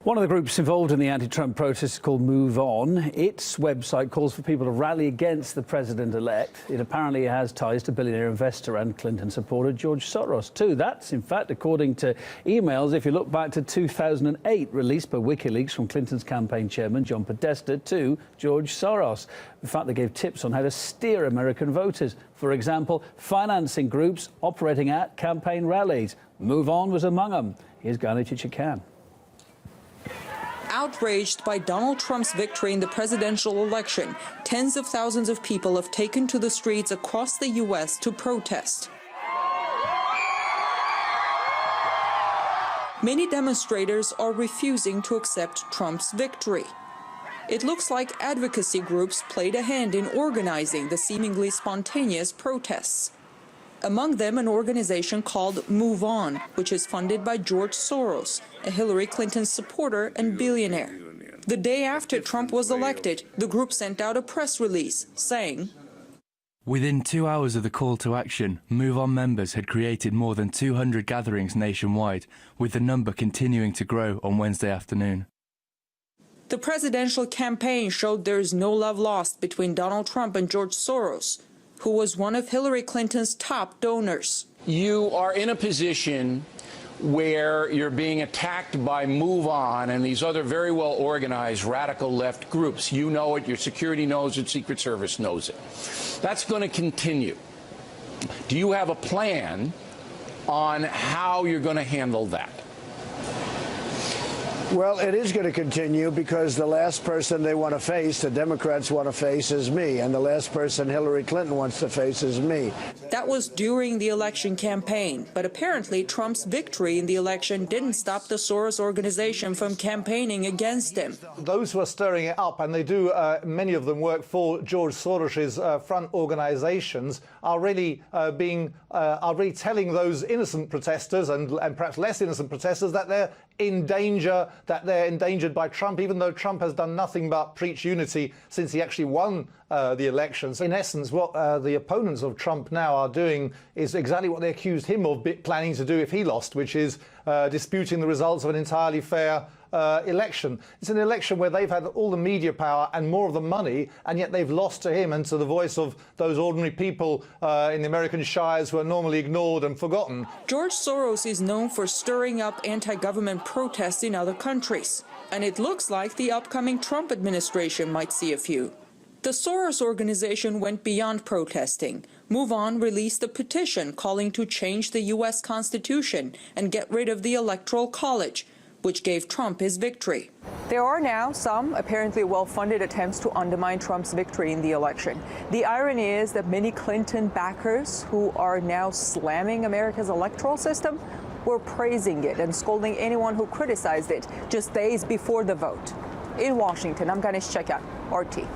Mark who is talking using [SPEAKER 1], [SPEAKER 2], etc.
[SPEAKER 1] One of the groups involved in the anti-Trump protests is called Move On. Its website calls for people to rally against the president-elect. It apparently has ties to billionaire investor and Clinton supporter George Soros, too. That's, in fact, according to emails, if you look back to 2008, released by WikiLeaks from Clinton's campaign chairman, John Podesta, to George Soros. In fact, they gave tips on how to steer American voters. For example, financing groups operating at campaign rallies. Move On was among them. Here's Gani Chichikan.
[SPEAKER 2] Outraged by Donald Trump's victory in the presidential election, tens of thousands of people have taken to the streets across the U.S. to protest. Many demonstrators are refusing to accept Trump's victory. It looks like advocacy groups played a hand in organizing the seemingly spontaneous protests. Among them, an organization called Move On, which is funded by George Soros, a Hillary Clinton supporter and billionaire. The day after Trump was elected, the group sent out a press release saying,
[SPEAKER 3] "Within 2 hours of the call to action, Move On members had created more than 200 gatherings nationwide, with the number continuing to grow on Wednesday afternoon."
[SPEAKER 2] The presidential campaign showed there is no love lost between Donald Trump and George Soros, who was one of Hillary Clinton's top donors.
[SPEAKER 4] You are in a position where you're being attacked by Move On and these other very well organized radical left groups. You know it, your security knows it, Secret Service knows it. That's going to continue. Do you have a plan on how you're going to handle that?
[SPEAKER 5] Well, it is going to continue because the last person they want to face, the Democrats want to face, is me. And the last person Hillary Clinton wants to face is me.
[SPEAKER 2] That was during the election campaign. But apparently Trump's victory in the election didn't stop the Soros organization from campaigning against him.
[SPEAKER 6] Those who are stirring it up, and they do, many of them work for George Soros's front organizations, are really telling those innocent protesters and perhaps less innocent protesters that they're in danger, that they're endangered by Trump, even though Trump has done nothing but preach unity since he actually won the elections. In essence, what the opponents of Trump now are doing is exactly what they accused him of planning to do if he lost, which is disputing the results of an entirely fair election. It's an election where they've had all the media power and more of the money, and yet they've lost to him and to the voice of those ordinary people in the American shires who are normally ignored and forgotten.
[SPEAKER 2] George Soros is known for stirring up anti-government protests in other countries, and it looks like the upcoming Trump administration might see a few. The Soros organization went beyond protesting. Move On released a petition calling to change the U.S. Constitution and get rid of the Electoral College, which gave Trump his victory.
[SPEAKER 7] There are now some apparently well-funded attempts to undermine Trump's victory in the election. The irony is that many Clinton backers who are now slamming America's electoral system were praising it and scolding anyone who criticized it just days before the vote. In Washington, I'm Ganesh Chekya, RT.